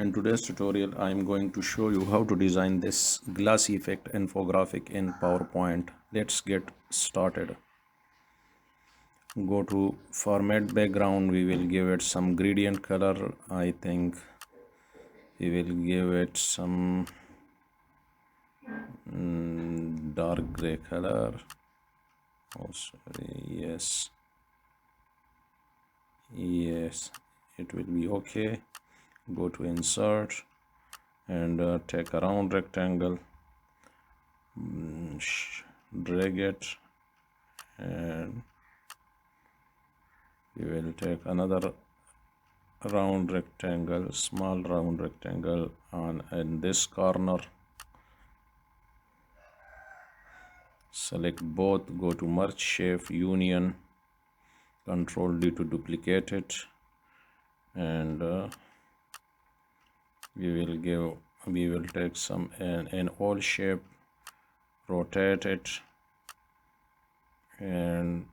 In today's tutorial, I am going to show you how to design this glass effect infographic in PowerPoint. Let's get started. Go to format background. We will give it some gradient color. I think we will give it some dark gray color. Oh, sorry. Yes, it will be okay. Go to insert and take a round rectangle, drag it, and we will take another small round rectangle on in this corner. Select both, go to merge shape union, Control D to duplicate it, and we will take some an oval shape, rotate it, and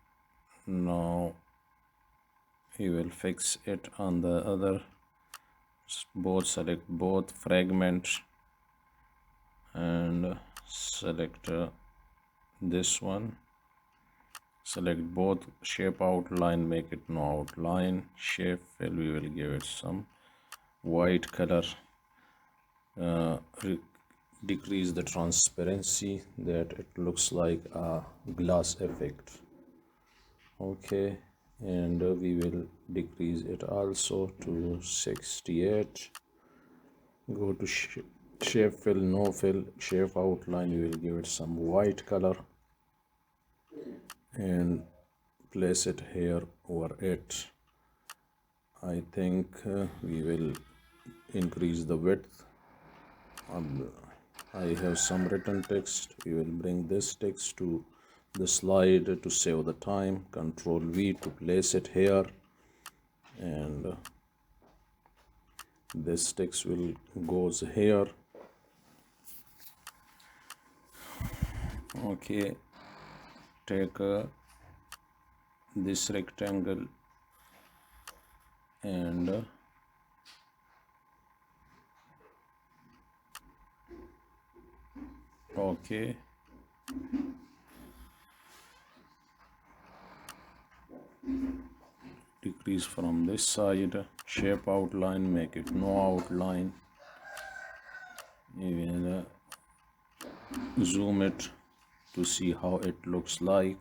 now we will fix it on the other. Select both fragments and select this one. Select both shape outline, make it no outline. Shape fill, we will give it some white color. Decrease the transparency that it looks like a glass effect. Okay, and we will decrease it also to 68. Go to shape fill, no fill, shape outline, we will give it some white color and place it here over it. I think we will increase the width. I have some written text. We will bring this text to the slide to save the time. Control V to place it here, and this text will goes here. Okay, take this rectangle and okay, decrease from this side. Shape outline, make it no outline. We will zoom it to see how it looks like.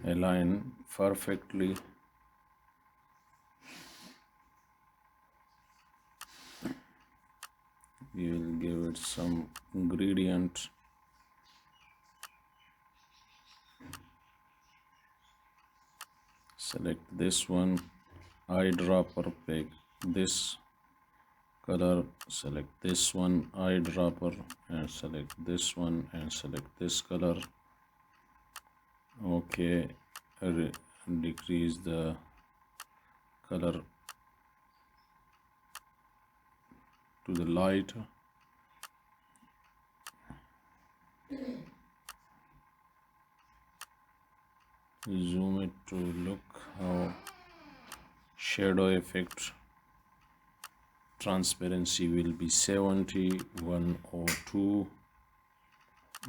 Align perfectly. We will give it some gradient. Select this one, eyedropper, pick this color, select this one, eyedropper, and select this one and select this color. Okay, decrease the color to the light. Zoom it to look how shadow effect. Transparency will be 70, 102,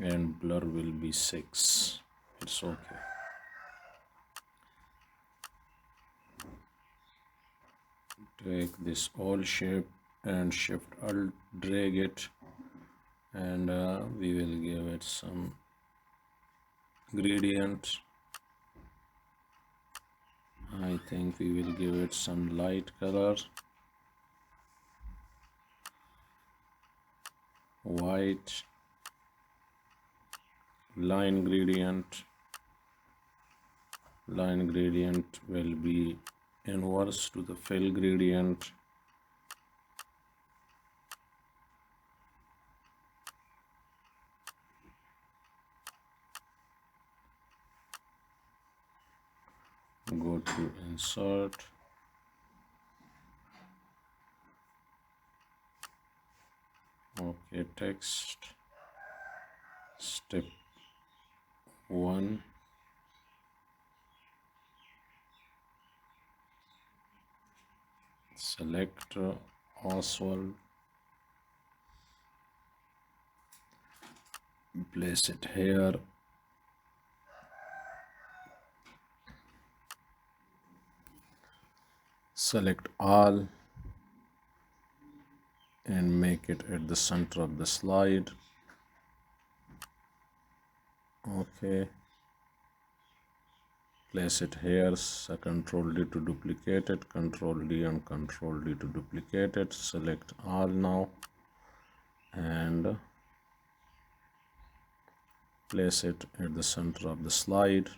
and blur will be 6. It's okay. Take this all shape and shift alt drag it, and we will give it some gradient. I think we will give it some light color, white. Line gradient will be inverse to the fill gradient. Go to insert, Okay, text step 1, select Oswald, place it here, select all and make it at the center of the slide. Okay, place it here, so Control D to duplicate it, Control D and Control D to duplicate it, select all now and place it at the center of the slide.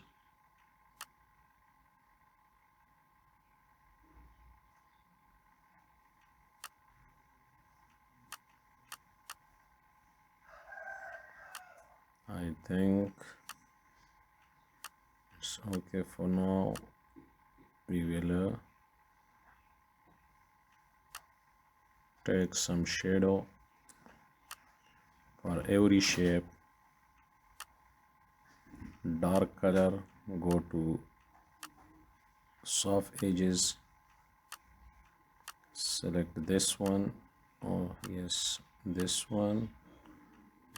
I think it's okay for now. We will take some shadow for every shape, dark color, go to soft edges, select this one, oh yes, this one,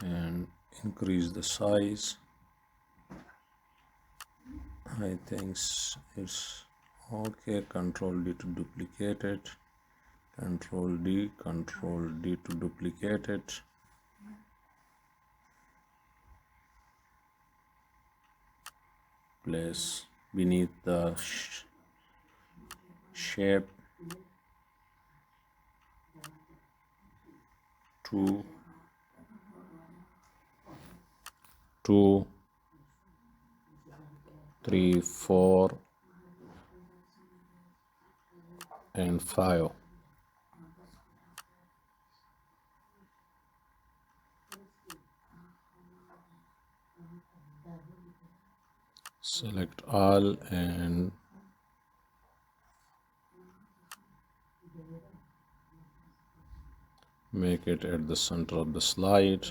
and increase the size. I think it's okay. Control D to duplicate it, Control D to duplicate it. Place beneath the shape 2, 2, 3, 4, and 5. Select all and make it at the center of the slide.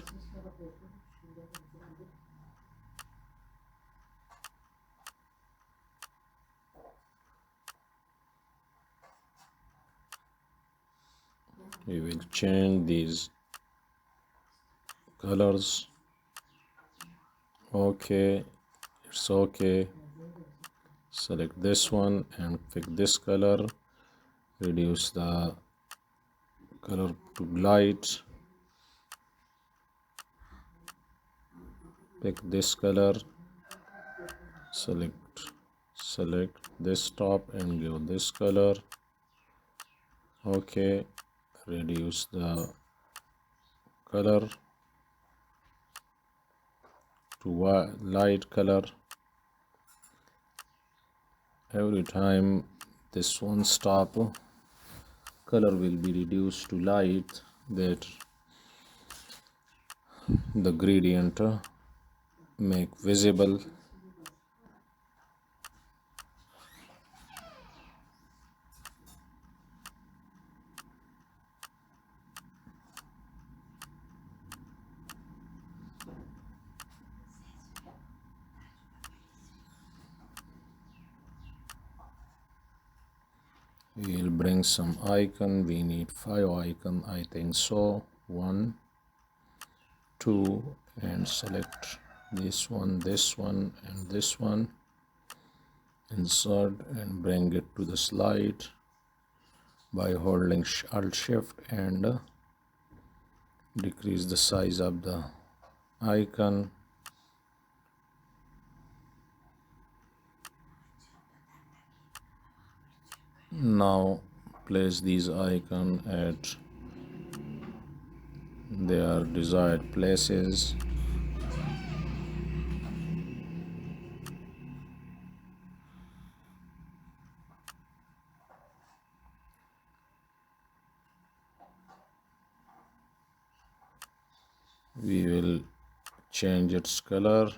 We will change these colors. Okay, it's okay. Select this one and pick this color, reduce the color to light, pick this color, select this top and give this color. Okay, reduce the color to light color. Every time this one stop, color will be reduced to light, that the gradient make visible. We'll bring some icon. We need 5 icon, I think so. 1, 2, and select this one, and this one. Insert and bring it to the slide by holding Alt Shift and decrease the size of the icon. Now place these icons at their desired places. We will change its color.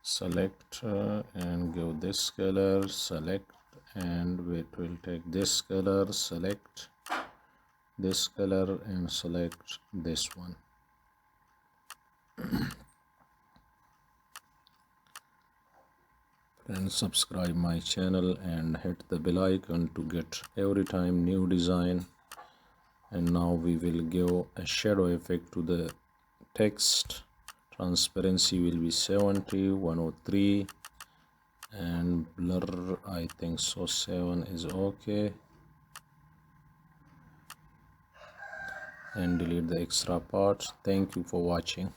Select and give this color, select, and it will take this color, select, this color and select this one. And subscribe my channel and hit the bell icon to get every time new design. And now we will give a shadow effect to the text. Transparency will be 70, 103, and blur I think so 7 is okay. And delete the extra parts. Thank you for watching.